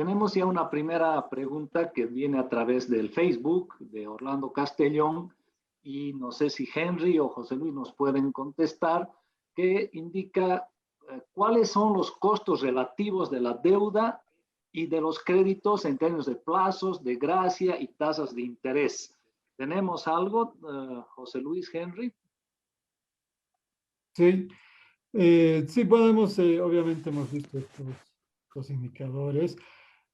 Tenemos ya una primera pregunta que viene a través del Facebook de Orlando Castellón y no sé si Henry o José Luis nos pueden contestar, que indica cuáles son los costos relativos de la deuda y de los créditos en términos de plazos, de gracia y tasas de interés. ¿Tenemos algo, José Luis, Henry? Sí, sí podemos, obviamente hemos visto estos indicadores.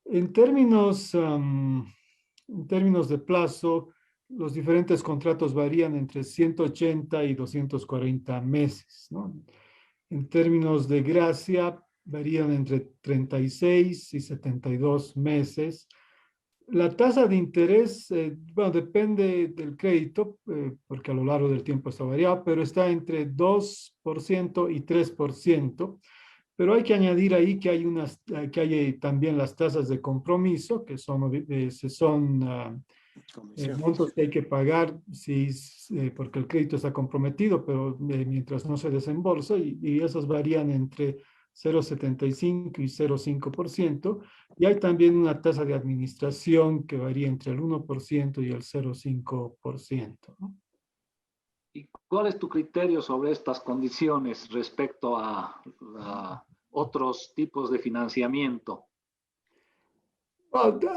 En términos de plazo, los diferentes contratos varían entre 180 y 240 meses, ¿no? En términos de gracia, varían entre 36 y 72 meses. La tasa de interés, bueno, depende del crédito, porque a lo largo del tiempo está variado, pero está entre 2% y 3%. Pero hay que añadir ahí que hay también las tasas de compromiso, que son montos que hay que pagar porque el crédito está comprometido, pero mientras no se desembolsa, y esas varían entre 0,75 y 0,5%. Y hay también una tasa de administración que varía entre el 1% y el 0,5%, ¿no? ¿Y cuál es tu criterio sobre estas condiciones respecto a otros tipos de financiamiento?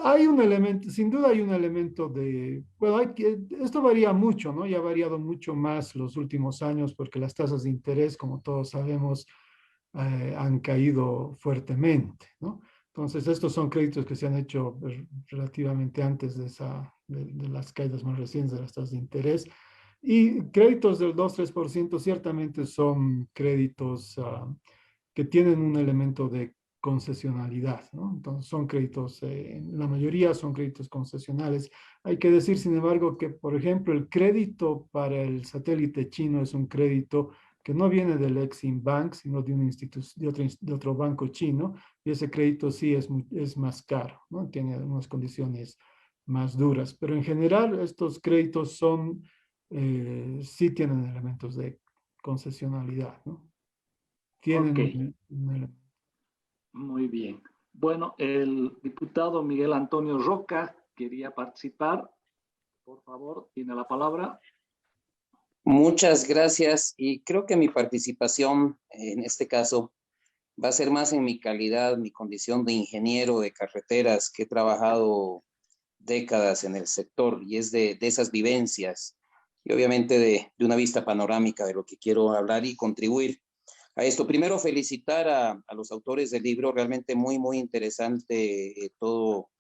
Hay un elemento, sin duda hay un elemento bueno, esto varía mucho, ¿no? Y ha variado mucho más los últimos años porque las tasas de interés, como todos sabemos, han caído fuertemente, ¿no? Entonces, estos son créditos que se han hecho relativamente antes de las caídas más recientes de las tasas de interés. Y créditos del 2-3% ciertamente son créditos que tienen un elemento de concesionalidad, ¿no? Entonces son créditos, la mayoría son créditos concesionales. Hay que decir, sin embargo, que, por ejemplo, el crédito para el satélite chino es un crédito que no viene del Exim Bank, sino de, de otro banco chino, y ese crédito sí es más caro, ¿no? Tiene unas condiciones más duras, pero en general estos créditos sí tienen elementos de concesionalidad, ¿no? Ok, Tienen un elemento. muy bien. Bueno, el diputado Miguel Antonio Roca quería participar. Por favor, tiene la palabra. Muchas gracias y creo que mi participación en este caso va a ser más en mi calidad, mi condición de ingeniero de carreteras, que he trabajado décadas en el sector y es de esas vivencias y obviamente de una vista panorámica de lo que quiero hablar y contribuir a esto. Primero, felicitar a los autores del libro, realmente muy, muy interesante todo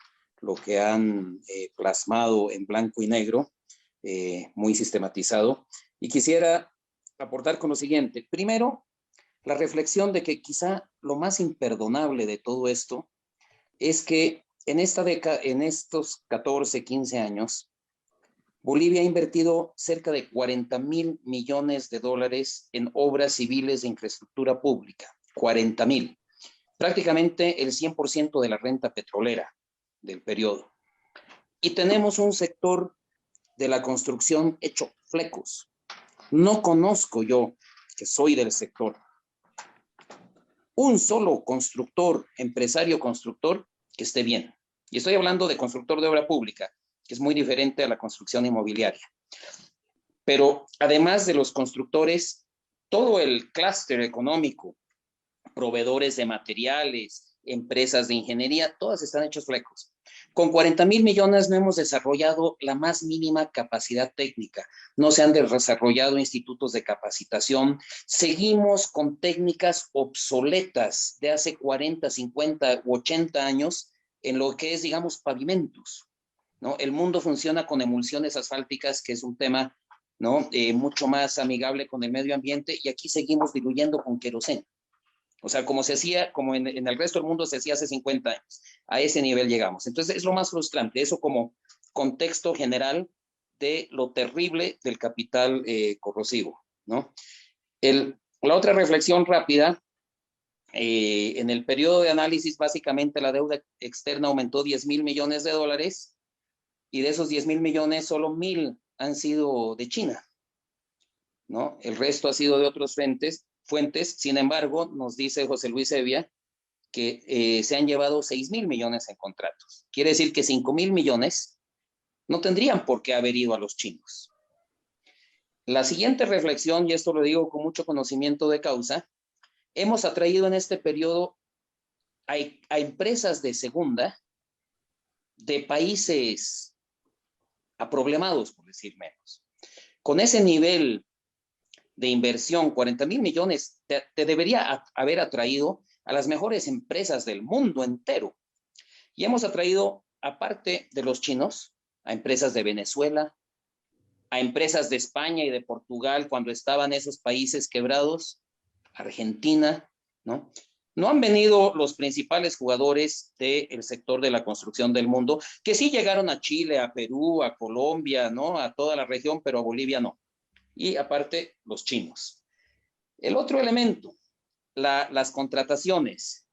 lo que han plasmado en blanco y negro, muy sistematizado. Y quisiera aportar con lo siguiente. Primero, la reflexión de que quizá lo más imperdonable de todo esto es que en esta década, en estos 14, 15 años, Bolivia ha invertido cerca de 40.000 millones de dólares en obras civiles de infraestructura pública. 40.000. Prácticamente el 100% de la renta petrolera del periodo. Y tenemos un sector de la construcción hecho flecos. No conozco yo, que soy del sector, un solo constructor, empresario constructor, que esté bien. Y estoy hablando de constructor de obra pública, que es muy diferente a la construcción inmobiliaria. Pero además de los constructores, todo el clúster económico, proveedores de materiales, empresas de ingeniería, todas están hechos flecos. Con 40.000 millones no hemos desarrollado la más mínima capacidad técnica, no se han desarrollado institutos de capacitación, seguimos con técnicas obsoletas de hace 40, 50 u 80 años en lo que es, digamos, pavimentos, ¿no? El mundo funciona con emulsiones asfálticas, que es un tema, ¿no? Mucho más amigable con el medio ambiente, y aquí seguimos diluyendo con queroseno. O sea, como se hacía, como en el resto del mundo se hacía hace 50 años. A ese nivel llegamos. Entonces, es lo más frustrante. Eso como contexto general de lo terrible del capital corrosivo, ¿no? La otra reflexión rápida, en el periodo de análisis, básicamente la deuda externa aumentó 10.000 millones de dólares y de esos 10.000 millones, solo 1.000 han sido de China, ¿no? El resto ha sido de otras fuentes. Sin embargo, nos dice José Luis Evia que se han llevado 6.000 millones en contratos. Quiere decir que 5.000 millones no tendrían por qué haber ido a los chinos. La siguiente reflexión, y esto lo digo con mucho conocimiento de causa, hemos atraído en este periodo a empresas de segunda de países aproblemados, por decir menos. Con ese nivel de inversión, 40.000 millones, te debería haber atraído a las mejores empresas del mundo entero. Y hemos atraído, aparte de los chinos, a empresas de Venezuela, a empresas de España y de Portugal cuando estaban esos países quebrados, Argentina, ¿no? No han venido los principales jugadores del sector de la construcción del mundo, que sí llegaron a Chile, a Perú, a Colombia, ¿no? A toda la región, pero a Bolivia no. Y aparte, los chinos. El otro elemento, las contrataciones.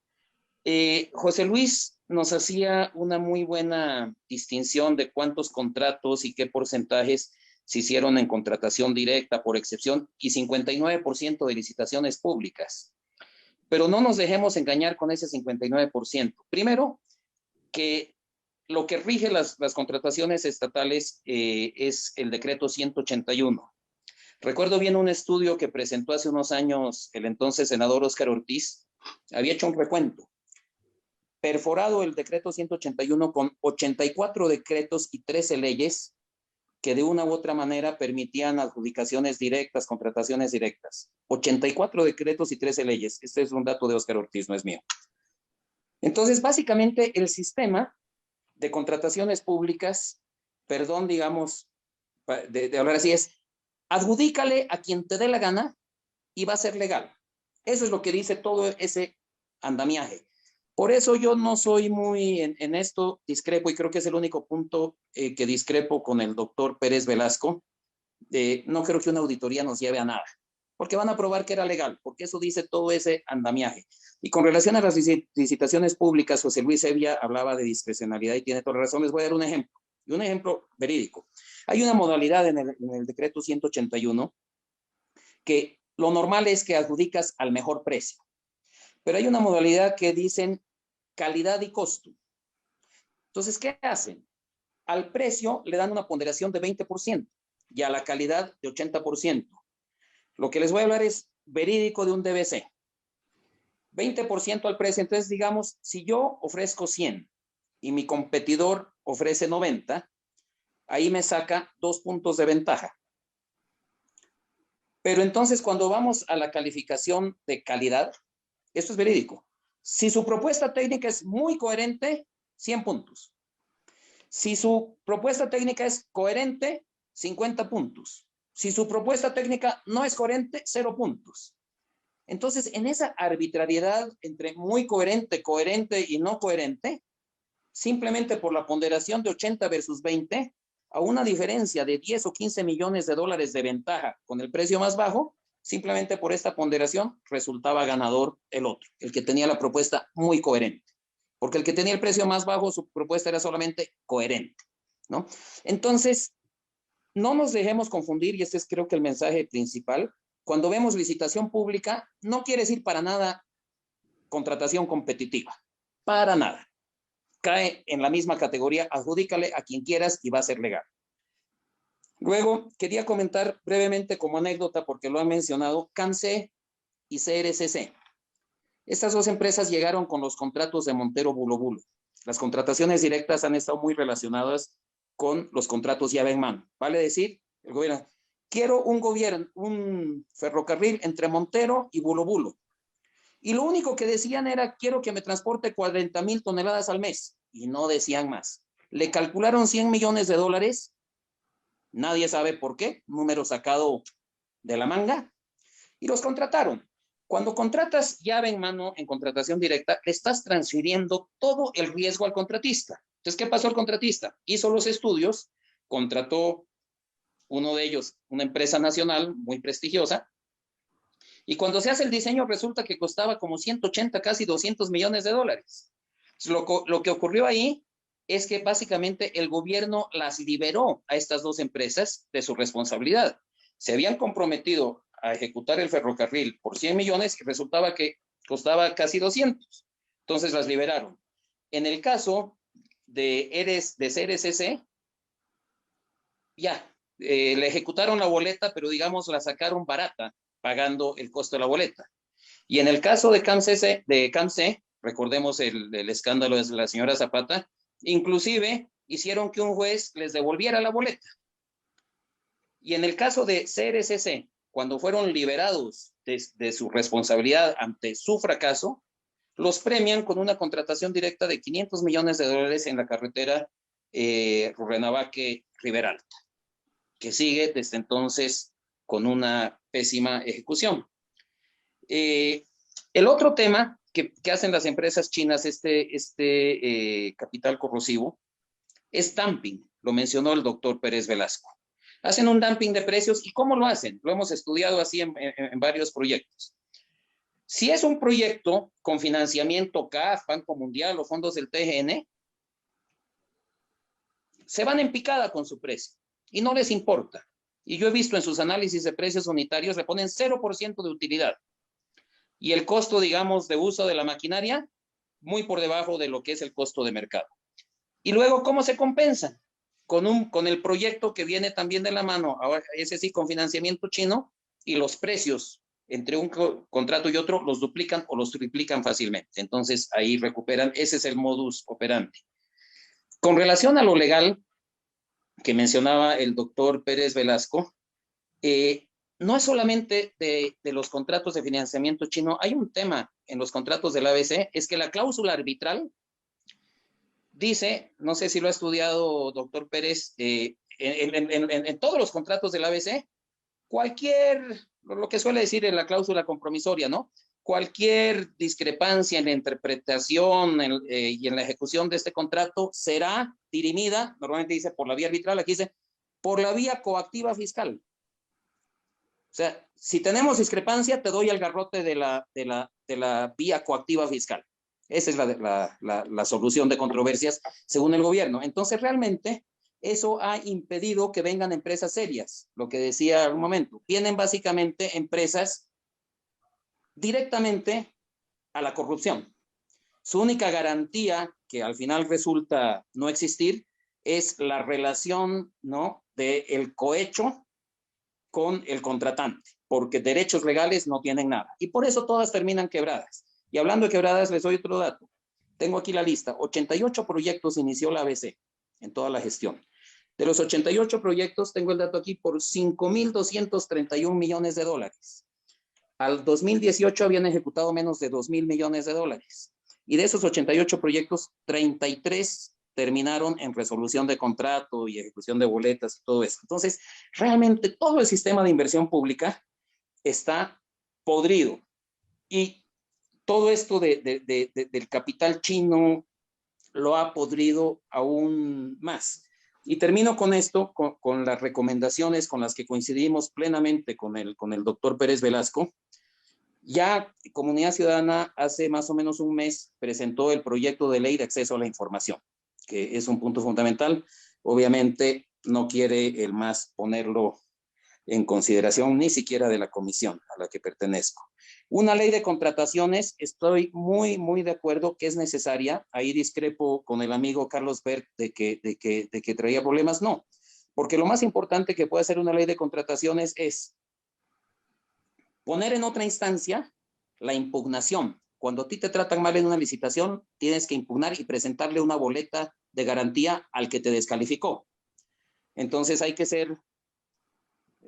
José Luis nos hacía una muy buena distinción de cuántos contratos y qué porcentajes se hicieron en contratación directa por excepción y 59% de licitaciones públicas. Pero no nos dejemos engañar con ese 59%. Primero, que lo que rige las contrataciones estatales es el decreto 181. Recuerdo bien un estudio que presentó hace unos años el entonces senador Óscar Ortiz. Había hecho un recuento. Perforado el decreto 181 con 84 decretos y 13 leyes que de una u otra manera permitían adjudicaciones directas, contrataciones directas. 84 decretos y 13 leyes. Este es un dato de Óscar Ortiz, no es mío. Entonces, básicamente, el sistema de contrataciones públicas, perdón, digamos, de hablar así, es adjudícale a quien te dé la gana y va a ser legal. Eso es lo que dice todo ese andamiaje. Por eso yo no soy muy en esto, discrepo, y creo que es el único punto que discrepo con el doctor Pérez Velasco. No creo que una auditoría nos lleve a nada, porque van a probar que era legal, porque eso dice todo ese andamiaje. Y con relación a las licitaciones públicas, José Luis Evia hablaba de discrecionalidad y tiene toda la razón. Les voy a dar un ejemplo, y un ejemplo verídico. Hay una modalidad en el decreto 181 que lo normal es que adjudicas al mejor precio, pero hay una modalidad que dicen calidad y costo. Entonces, ¿qué hacen? Al precio le dan una ponderación de 20% y a la calidad de 80%. Lo que les voy a hablar es verídico de un DBC. 20% al precio. Entonces, digamos, si yo ofrezco 100 y mi competidor ofrece 90, ahí me saca 2 puntos de ventaja. Pero entonces, cuando vamos a la calificación de calidad, esto es verídico. Si su propuesta técnica es muy coherente, 100 puntos. Si su propuesta técnica es coherente, 50 puntos. Si su propuesta técnica no es coherente, 0 puntos. Entonces, en esa arbitrariedad entre muy coherente, coherente y no coherente, simplemente por la ponderación de 80 versus 20, a una diferencia de 10 o 15 millones de dólares de ventaja con el precio más bajo, simplemente por esta ponderación resultaba ganador el otro, el que tenía la propuesta muy coherente. Porque el que tenía el precio más bajo, su propuesta era solamente coherente, ¿no? Entonces, no nos dejemos confundir, y este es creo que el mensaje principal. Cuando vemos licitación pública, no quiere decir para nada contratación competitiva, para nada. Cae en la misma categoría, adjudícale a quien quieras y va a ser legal. Luego, quería comentar brevemente como anécdota, porque lo han mencionado, CANSE y CRCC. Estas dos empresas llegaron con los contratos de Montero Bulo Bulo. Las contrataciones directas han estado muy relacionadas con los contratos llave en mano. Vale decir, el gobierno, quiero un ferrocarril entre Montero y Bulo Bulo. Y lo único que decían era, quiero que me transporte 40,000 toneladas al mes. Y no decían más. Le calcularon 100 millones de dólares. Nadie sabe por qué. Número sacado de la manga. Y los contrataron. Cuando contratas llave en mano en contratación directa, le estás transfiriendo todo el riesgo al contratista. Entonces, ¿qué pasó al contratista? Hizo los estudios, contrató uno de ellos, una empresa nacional muy prestigiosa, y cuando se hace el diseño resulta que costaba como 180, casi 200 millones de dólares. Lo que ocurrió ahí es que básicamente el gobierno las liberó a estas dos empresas de su responsabilidad. Se habían comprometido a ejecutar el ferrocarril por 100 millones y resultaba que costaba casi 200. Entonces las liberaron. En el caso de CRCC, ya, le ejecutaron la boleta, pero digamos la sacaron barata, pagando el costo de la boleta. Y en el caso de CAMC, recordemos el escándalo de la señora Zapata, inclusive hicieron que un juez les devolviera la boleta. Y en el caso de CRCC, cuando fueron liberados de su responsabilidad ante su fracaso, los premian con una contratación directa de $500 millones en la carretera Rurrenabaque-Rivera Alta, que sigue desde entonces con una pésima ejecución. El otro tema que hacen las empresas chinas, capital corrosivo, es dumping, lo mencionó el doctor Pérez Velasco. Hacen un dumping de precios. ¿Y cómo lo hacen? Lo hemos estudiado así en varios proyectos. Si es un proyecto con financiamiento CAF, Banco Mundial o fondos del TGN, se van en picada con su precio y no les importa. Y yo he visto en sus análisis de precios unitarios, le ponen 0% de utilidad. Y el costo, digamos, de uso de la maquinaria, muy por debajo de lo que es el costo de mercado. Y luego, ¿cómo se compensan? Con el proyecto que viene también de la mano, ahora ese sí con financiamiento chino, y los precios entre un contrato y otro los duplican o los triplican fácilmente. Entonces, ahí recuperan, ese es el modus operandi. Con relación a lo legal que mencionaba el doctor Pérez Velasco, no es solamente de los contratos de financiamiento chino, hay un tema en los contratos del ABC, es que la cláusula arbitral dice, no sé si lo ha estudiado doctor Pérez, en todos los contratos del ABC, lo que suele decir en la cláusula compromisoria, ¿no? Cualquier discrepancia en la interpretación y en la ejecución de este contrato será dirimida, normalmente dice por la vía arbitral, aquí dice por la vía coactiva fiscal. O sea, si tenemos discrepancia, te doy el garrote de la vía coactiva fiscal. Esa es la solución de controversias según el gobierno. Entonces, realmente, eso ha impedido que vengan empresas serias. Lo que decía al momento, vienen básicamente empresas directamente a la corrupción. Su única garantía, que al final resulta no existir, es la relación, ¿no?, del cohecho con el contratante, porque derechos legales no tienen nada. Y por eso todas terminan quebradas. Y hablando de quebradas, les doy otro dato. Tengo aquí la lista. 88 proyectos inició la ABC en toda la gestión. De los 88 proyectos, tengo el dato aquí, por $5,231 millones. Al 2018 habían ejecutado menos de $2,000 millones. Y de esos 88 proyectos, 33 terminaron en resolución de contrato y ejecución de boletas y todo eso. Entonces, realmente todo el sistema de inversión pública está podrido. Y todo esto del capital chino lo ha podrido aún más. Y termino con esto, con las recomendaciones con las que coincidimos plenamente con el doctor Pérez Velasco. Ya Comunidad Ciudadana hace más o menos un mes presentó el proyecto de ley de acceso a la información, que es un punto fundamental. Obviamente no quiere el MAS ponerlo en consideración, ni siquiera de la comisión a la que pertenezco. Una ley de contrataciones, estoy muy, muy de acuerdo que es necesaria. Ahí discrepo con el amigo Carlos Berg de que traía problemas. No, porque lo más importante que puede hacer una ley de contrataciones es poner en otra instancia la impugnación. Cuando a ti te tratan mal en una licitación, tienes que impugnar y presentarle una boleta de garantía al que te descalificó. Entonces hay que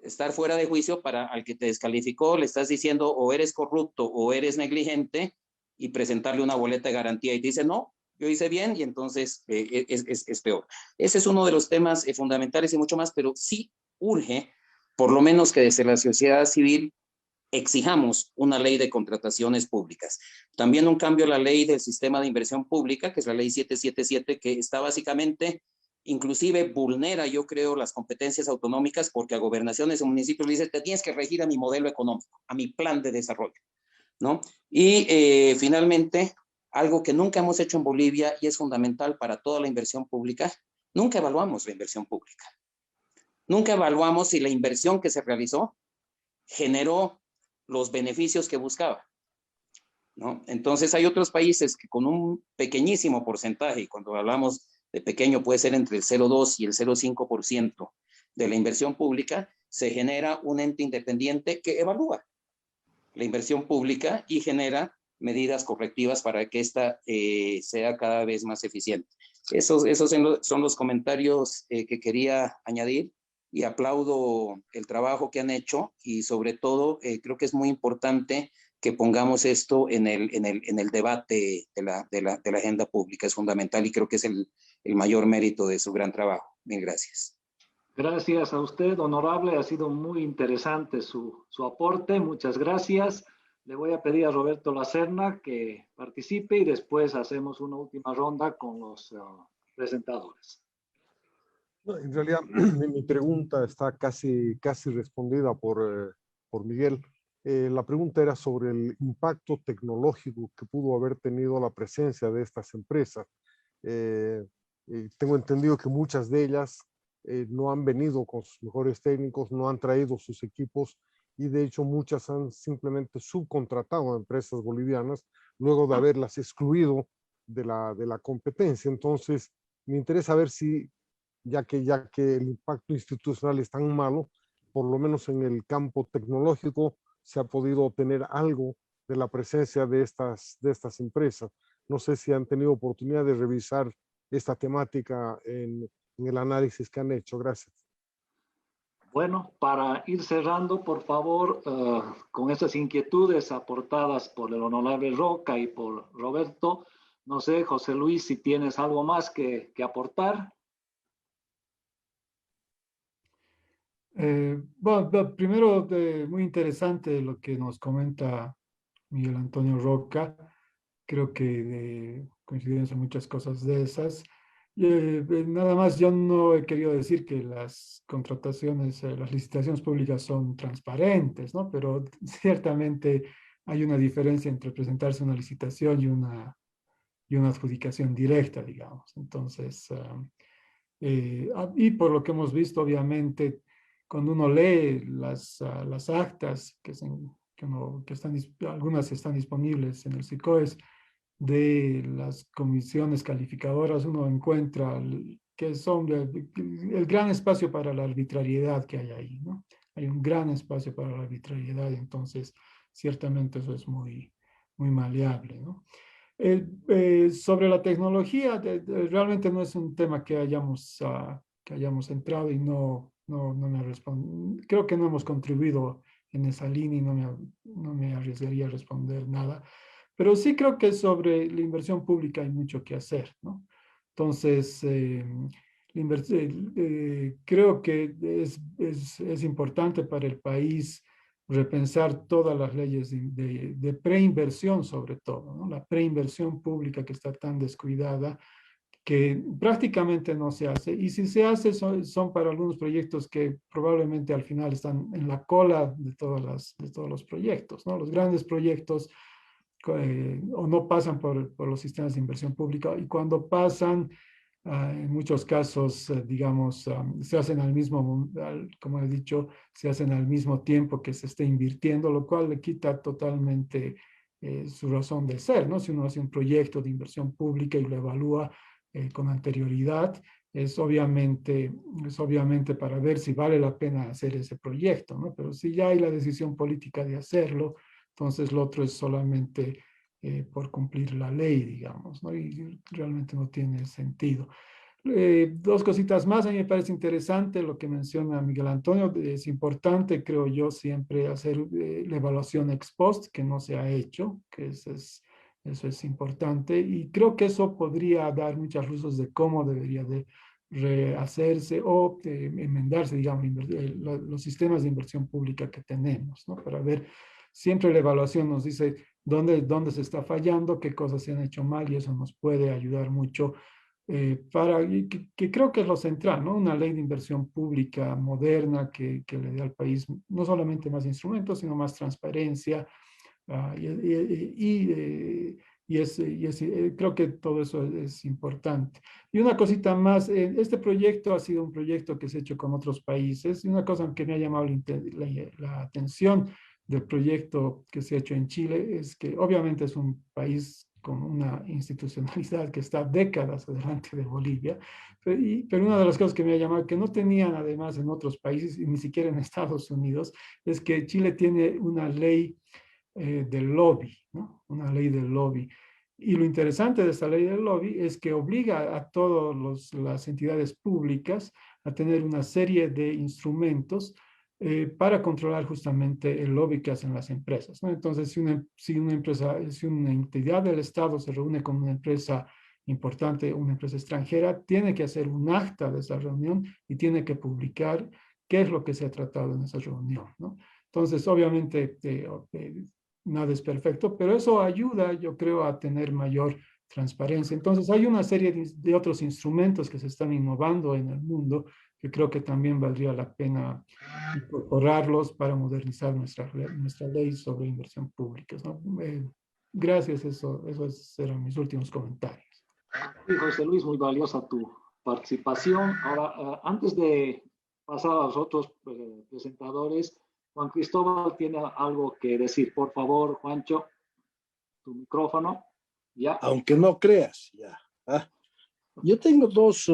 estar fuera de juicio para al que te descalificó, le estás diciendo o eres corrupto o eres negligente y presentarle una boleta de garantía y te dice no, yo hice bien y entonces es peor. Ese es uno de los temas fundamentales y mucho más, pero sí urge, por lo menos que desde la sociedad civil exijamos una ley de contrataciones públicas. También un cambio a la ley del sistema de inversión pública, que es la ley 777, que está básicamente, inclusive vulnera, yo creo, las competencias autonómicas, porque a gobernaciones o municipios le dice, te tienes que regir a mi modelo económico, a mi plan de desarrollo, ¿no? Y finalmente, algo que nunca hemos hecho en Bolivia y es fundamental para toda la inversión pública, nunca evaluamos la inversión pública. Nunca evaluamos si la inversión que se realizó generó los beneficios que buscaba. ¿no? Entonces hay otros países que con un pequeñísimo porcentaje, y cuando hablamos de pequeño puede ser entre el 0,2 y el 0,5% de la inversión pública, se genera un ente independiente que evalúa la inversión pública y genera medidas correctivas para que ésta sea cada vez más eficiente. Esos son los comentarios que quería añadir, y aplaudo el trabajo que han hecho, y sobre todo creo que es muy importante que pongamos esto en el debate de la agenda pública. Es fundamental y creo que es el mayor mérito de su gran trabajo. Bien, gracias. Gracias a usted, honorable. Ha sido muy interesante su aporte. Muchas gracias. Le voy a pedir a Roberto Lacerna que participe y después hacemos una última ronda con los presentadores. No, en realidad, mi pregunta está casi respondida por Miguel. La pregunta era sobre el impacto tecnológico que pudo haber tenido la presencia de estas empresas. Tengo entendido que muchas de ellas no han venido con sus mejores técnicos, no han traído sus equipos, y de hecho muchas han simplemente subcontratado a empresas bolivianas luego de haberlas excluido de la competencia. Entonces, me interesa ver si, ya que el impacto institucional es tan malo, por lo menos en el campo tecnológico se ha podido obtener algo de la presencia de estas empresas. No sé si han tenido oportunidad de revisar esta temática en el análisis que han hecho. Gracias. Bueno, para ir cerrando, por favor, con estas inquietudes aportadas por el honorable Roca y por Roberto, no sé, José Luis, si tienes algo más que aportar. Bueno, primero, muy interesante lo que nos comenta Miguel Antonio Roca. Creo que coincidimos en muchas cosas de esas. Nada más, yo no he querido decir que las contrataciones, las licitaciones públicas son transparentes, ¿no? Pero ciertamente hay una diferencia entre presentarse una licitación y una adjudicación directa, digamos. Entonces, y por lo que hemos visto, obviamente, cuando uno lee las actas algunas están disponibles en el SICOES, de las comisiones calificadoras, uno encuentra que son el gran espacio para la arbitrariedad que hay ahí, ¿no? Hay un gran espacio para la arbitrariedad, entonces ciertamente eso es muy, muy maleable, ¿no? Sobre la tecnología, realmente no es un tema que hayamos entrado, y no me respondo. Creo que no hemos contribuido en esa línea y no me arriesgaría a responder nada. Pero sí creo que sobre la inversión pública hay mucho que hacer, ¿no? Entonces, creo que es importante para el país repensar todas las leyes de preinversión, sobre todo, ¿no? La preinversión pública, que está tan descuidada, que prácticamente no se hace. Y si se hace, son para algunos proyectos que probablemente al final están en la cola de todos los proyectos, ¿no? Los grandes proyectos o no pasan por los sistemas de inversión pública, y cuando pasan, en muchos casos, digamos, se hacen como he dicho, se hacen al mismo tiempo que se está invirtiendo, lo cual le quita totalmente su razón de ser, ¿no? Si uno hace un proyecto de inversión pública y lo evalúa con anterioridad, es obviamente para ver si vale la pena hacer ese proyecto, ¿no? Pero si ya hay la decisión política de hacerlo, entonces lo otro es solamente por cumplir la ley, digamos, ¿no? Y realmente no tiene sentido. Dos cositas más. A mí me parece interesante lo que menciona Miguel Antonio. Es importante, creo yo, siempre hacer la evaluación ex post, que no se ha hecho, que eso es importante, y creo que eso podría dar muchas luces de cómo debería de rehacerse o enmendarse, digamos, los sistemas de inversión pública que tenemos, ¿no? Para ver, siempre la evaluación nos dice dónde se está fallando, qué cosas se han hecho mal, y eso nos puede ayudar mucho que creo que es lo central, ¿no? Una ley de inversión pública moderna que le dé al país no solamente más instrumentos, sino más transparencia. Creo que todo eso es importante. Y una cosita más, este proyecto ha sido un proyecto que se ha hecho con otros países, y una cosa que me ha llamado la atención del proyecto que se ha hecho en Chile es que obviamente es un país con una institucionalidad que está décadas adelante de Bolivia, pero una de las cosas que me ha llamado, que no tenían además en otros países, y ni siquiera en Estados Unidos, es que Chile tiene una ley del lobby, ¿no? Una ley del lobby. Y lo interesante de esta ley del lobby es que obliga a todas las entidades públicas a tener una serie de instrumentos para controlar justamente el lobby que hacen las empresas, ¿no? Entonces, si una entidad del Estado se reúne con una empresa importante, una empresa extranjera, tiene que hacer un acta de esa reunión y tiene que publicar qué es lo que se ha tratado en esa reunión, ¿no? Entonces, obviamente, nada es perfecto, pero eso ayuda, yo creo, a tener mayor transparencia. Entonces, hay una serie de otros instrumentos que se están innovando en el mundo que creo que también valdría la pena incorporarlos para modernizar nuestra ley sobre inversión pública, ¿no? Gracias, esos eran mis últimos comentarios. Sí, José Luis, muy valiosa tu participación. Ahora, antes de pasar a los otros presentadores, Juan Cristóbal tiene algo que decir. Por favor, Juancho, tu micrófono. Ya. Aunque no creas, ya. Yo tengo dos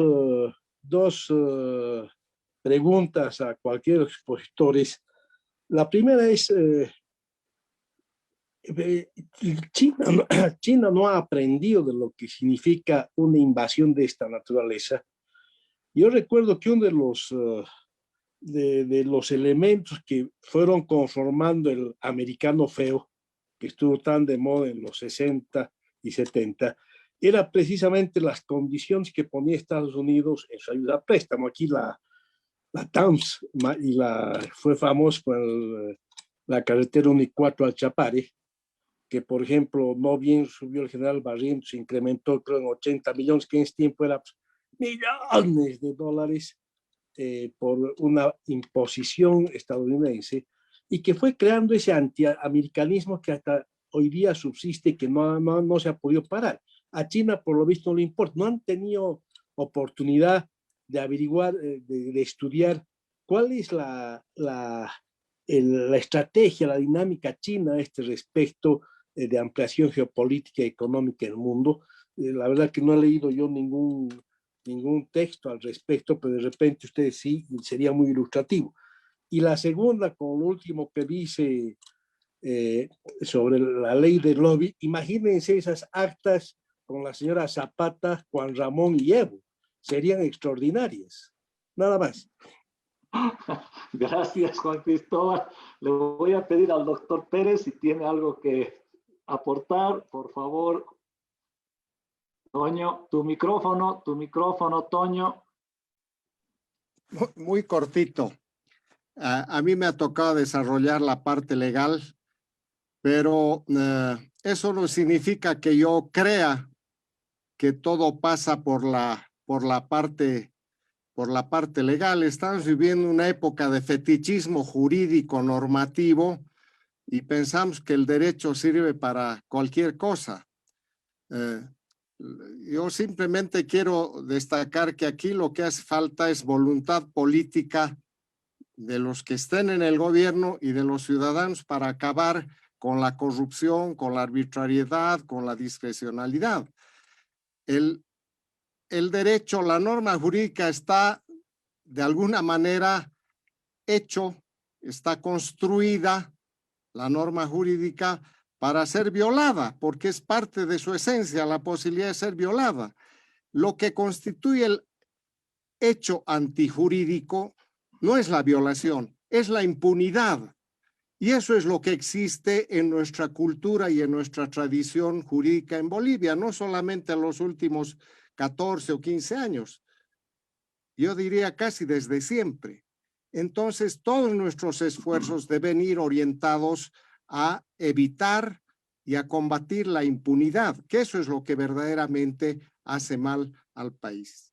preguntas a cualquier expositor. La primera es, China no ha aprendido de lo que significa una invasión de esta naturaleza. Yo recuerdo que uno de los elementos que fueron conformando el americano feo, que estuvo tan de moda en los 60 y 70, era precisamente las condiciones que ponía Estados Unidos en su ayuda a préstamo. Aquí la TAMS fue famosa por la carretera Unicuatro al Chapare, que por ejemplo no bien subió el general Barrientos, se incrementó creo en 80 millones, que en ese tiempo era millones de dólares por una imposición estadounidense, y que fue creando ese antiamericanismo que hasta hoy día subsiste y que no se ha podido parar. A China por lo visto no le importa, no han tenido oportunidad de averiguar, de estudiar cuál es la estrategia, la dinámica china a este respecto de ampliación geopolítica y económica en el mundo. La verdad que no he leído yo ningún texto al respecto, pero de repente ustedes sí, sería muy ilustrativo. Y la segunda, con lo último que dice sobre la ley del lobby, imagínense esas actas con la señora Zapata, Juan Ramón y Evo, serían extraordinarias. Nada más. Gracias, Juan Cristóbal. Le voy a pedir al doctor Pérez si tiene algo que aportar, por favor. Toño, tu micrófono, Toño. Muy cortito. A mí me ha tocado desarrollar la parte legal, pero eso no significa que yo crea que todo pasa por la parte legal. Estamos viviendo una época de fetichismo jurídico normativo y pensamos que el derecho sirve para cualquier cosa. Yo simplemente quiero destacar que aquí lo que hace falta es voluntad política de los que estén en el gobierno y de los ciudadanos para acabar con la corrupción, con la arbitrariedad, con la discrecionalidad. El derecho, la norma jurídica está de alguna manera está construida, la norma jurídica, para ser violada, porque es parte de su esencia la posibilidad de ser violada. Lo que constituye el hecho antijurídico no es la violación, es la impunidad. Y eso es lo que existe en nuestra cultura y en nuestra tradición jurídica en Bolivia, no solamente en los últimos 14 o 15 años. Yo diría casi desde siempre. Entonces, todos nuestros esfuerzos deben ir orientados a evitar y a combatir la impunidad, que eso es lo que verdaderamente hace mal al país.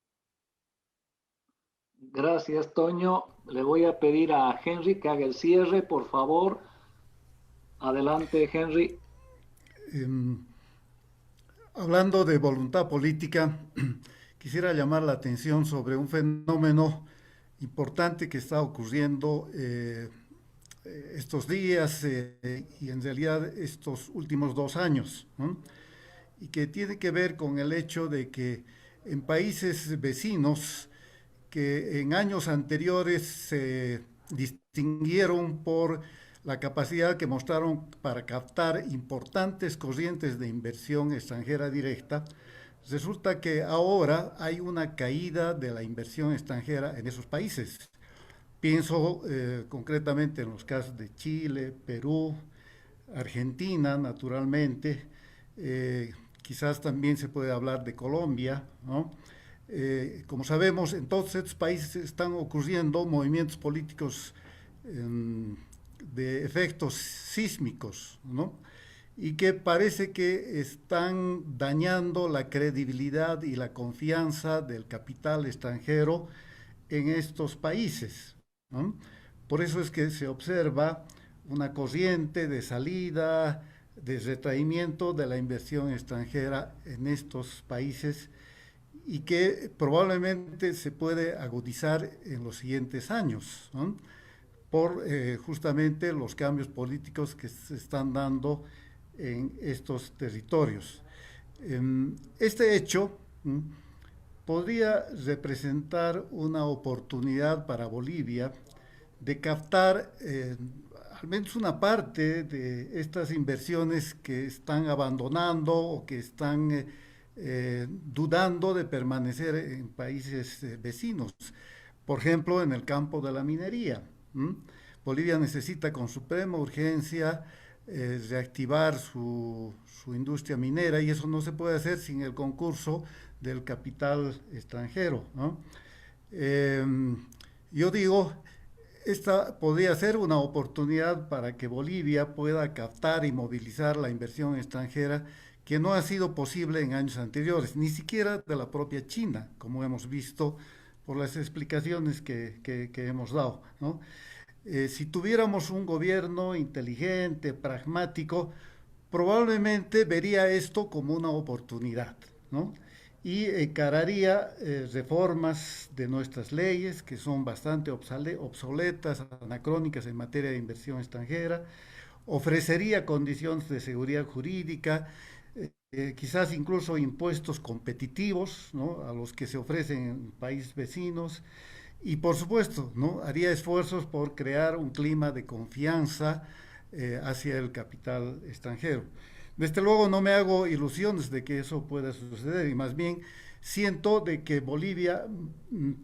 Gracias, Toño. Le voy a pedir a Henry que haga el cierre, por favor. Adelante, Henry. Hablando de voluntad política, quisiera llamar la atención sobre un fenómeno importante que está ocurriendo estos días y en realidad estos últimos 2 años, ¿no? Y que tiene que ver con el hecho de que en países vecinos que en años anteriores se distinguieron por la capacidad que mostraron para captar importantes corrientes de inversión extranjera directa, resulta que ahora hay una caída de la inversión extranjera en esos países. Pienso concretamente en los casos de Chile, Perú, Argentina, naturalmente, eh, quizás también se puede hablar de Colombia, ¿no? Como sabemos, en todos estos países están ocurriendo movimientos políticos eh, de efectos sísmicos, ¿no? Y que parece que están dañando la credibilidad y la confianza del capital extranjero en estos países, ¿no? Por eso es que se observa una corriente de salida, de retraimiento de la inversión extranjera en estos países y que probablemente se puede agudizar en los siguientes años, ¿no? Por justamente los cambios políticos que se están dando en estos territorios. Este hecho podría representar una oportunidad para Bolivia de captar al menos una parte de estas inversiones que están abandonando o que están dudando de permanecer en países vecinos. Por ejemplo, en el campo de la minería. Bolivia necesita con suprema urgencia reactivar su industria minera y eso no se puede hacer sin el concurso del capital extranjero, ¿no? Yo digo, esta podría ser una oportunidad para que Bolivia pueda captar y movilizar la inversión extranjera que no ha sido posible en años anteriores, ni siquiera de la propia China, como hemos visto por las explicaciones que hemos dado, ¿no? Si tuviéramos un gobierno inteligente, pragmático, probablemente vería esto como una oportunidad, ¿no? Y encararía reformas de nuestras leyes que son bastante obsoletas, anacrónicas en materia de inversión extranjera, ofrecería condiciones de seguridad jurídica, quizás incluso impuestos competitivos, ¿no? A los que se ofrecen en países vecinos y por supuesto, ¿no? Haría esfuerzos por crear un clima de confianza hacia el capital extranjero. Desde luego no me hago ilusiones de que eso pueda suceder y más bien siento de que Bolivia,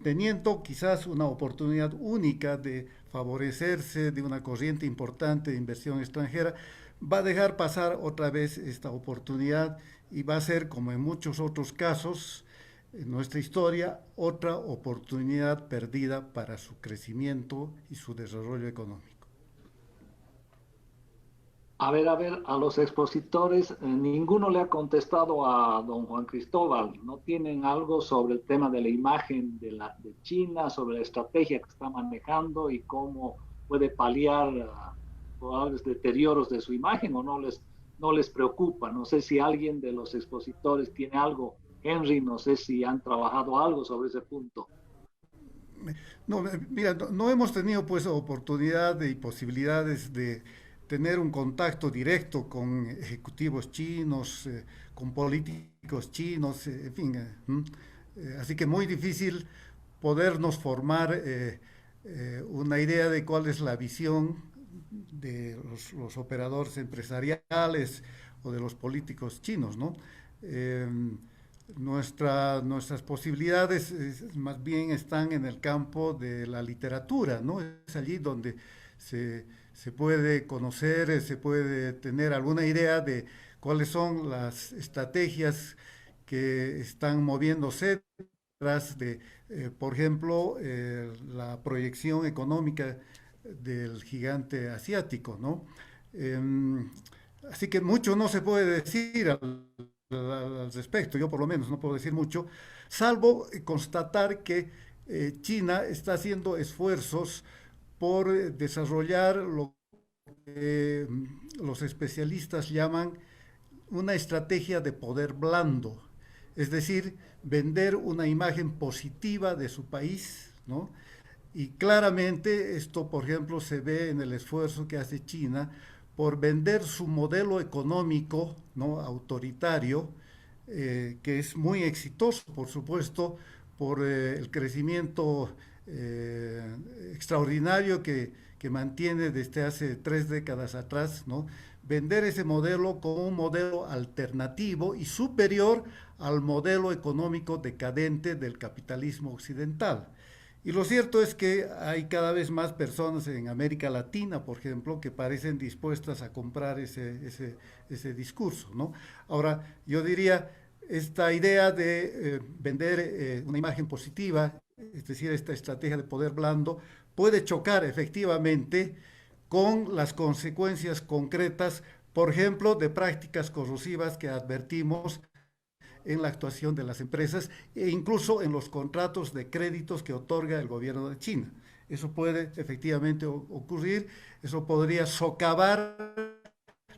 teniendo quizás una oportunidad única de favorecerse de una corriente importante de inversión extranjera, va a dejar pasar otra vez esta oportunidad y va a ser, como en muchos otros casos en nuestra historia, otra oportunidad perdida para su crecimiento y su desarrollo económico. A ver, a los expositores, ninguno le ha contestado a don Juan Cristóbal. ¿No tienen algo sobre el tema de la imagen de China, sobre la estrategia que está manejando y cómo puede paliar probables deterioros de su imagen o no les preocupa? No sé si alguien de los expositores tiene algo. Henry, no sé si han trabajado algo sobre ese punto. No, mira, no hemos tenido pues oportunidad y posibilidades de tener un contacto directo con ejecutivos chinos, con políticos chinos, en fin. Así que muy difícil podernos formar una idea de cuál es la visión de los operadores empresariales o de los políticos chinos, ¿no? Nuestras posibilidades más bien están en el campo de la literatura, ¿no? Es allí donde se puede conocer, se puede tener alguna idea de cuáles son las estrategias que están moviéndose tras de, por ejemplo, la proyección económica del gigante asiático, ¿no? Así que mucho no se puede decir al respecto, yo por lo menos no puedo decir mucho, salvo constatar que China está haciendo esfuerzos por desarrollar lo que los especialistas llaman una estrategia de poder blando, es decir, vender una imagen positiva de su país, ¿no? Y claramente esto, por ejemplo, se ve en el esfuerzo que hace China por vender su modelo económico, ¿no?, autoritario, que es muy exitoso, por supuesto, por el crecimiento extraordinario que mantiene desde hace 3 décadas atrás, ¿no? Vender ese modelo como un modelo alternativo y superior al modelo económico decadente del capitalismo occidental. Y lo cierto es que hay cada vez más personas en América Latina, por ejemplo, que parecen dispuestas a comprar ese discurso, ¿no? Ahora, yo diría, esta idea de vender una imagen positiva, es decir, esta estrategia de poder blando, puede chocar efectivamente con las consecuencias concretas, por ejemplo, de prácticas corrosivas que advertimos en la actuación de las empresas e incluso en los contratos de créditos que otorga el gobierno de China. Eso puede efectivamente ocurrir, eso podría socavar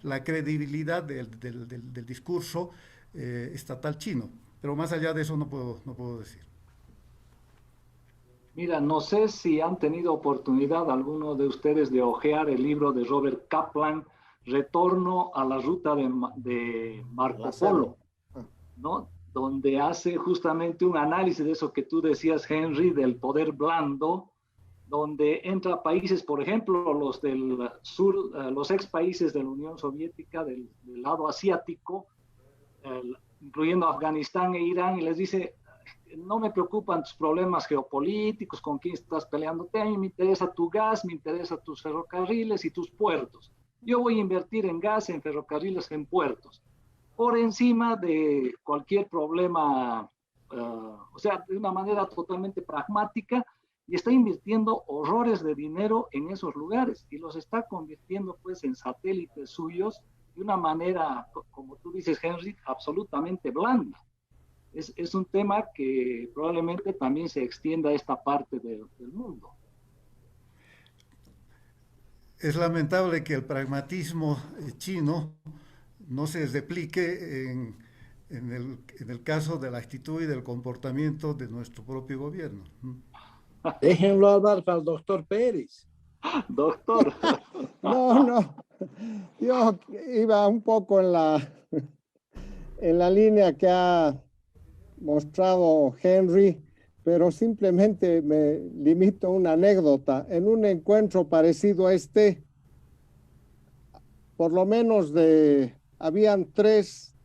la credibilidad del discurso estatal chino, pero más allá de eso no puedo decir. Mira, no sé si han tenido oportunidad alguno de ustedes de hojear el libro de Robert Kaplan, Retorno a la ruta de Marco Polo, ¿no? Donde hace justamente un análisis de eso que tú decías, Henry, del poder blando, donde entra países, por ejemplo, los del sur, los ex países de la Unión Soviética, del lado asiático, incluyendo Afganistán e Irán, y les dice, no me preocupan tus problemas geopolíticos, con quién estás peleándote, a mí me interesa tu gas, me interesa tus ferrocarriles y tus puertos. Yo voy a invertir en gas, en ferrocarriles, en puertos, por encima de cualquier problema, o sea, de una manera totalmente pragmática, y está invirtiendo horrores de dinero en esos lugares, y los está convirtiendo pues en satélites suyos de una manera, como tú dices, Henry, absolutamente blanda. Es un tema que probablemente también se extienda a esta parte del mundo. Es lamentable que el pragmatismo chino no se replique en el caso de la actitud y del comportamiento de nuestro propio gobierno. Déjenlo hablar al doctor Pérez. Doctor. No, yo iba un poco en la línea que ha mostrado Henry, pero simplemente me limito a una anécdota. En un encuentro parecido a este, por lo menos habían 3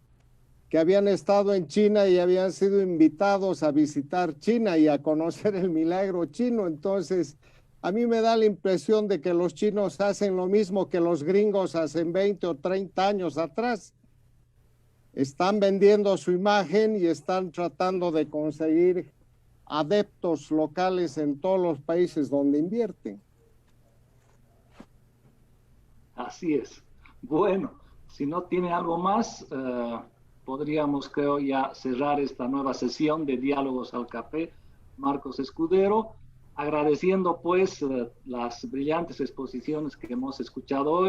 que habían estado en China y habían sido invitados a visitar China y a conocer el milagro chino. Entonces, a mí me da la impresión de que los chinos hacen lo mismo que los gringos hacen 20 o 30 años atrás. Están vendiendo su imagen y están tratando de conseguir adeptos locales en todos los países donde invierten. Así es. Bueno, si no tiene algo más, podríamos, creo, ya cerrar esta nueva sesión de Diálogos al Café. Marcos Escudero, agradeciendo pues las brillantes exposiciones que hemos escuchado hoy.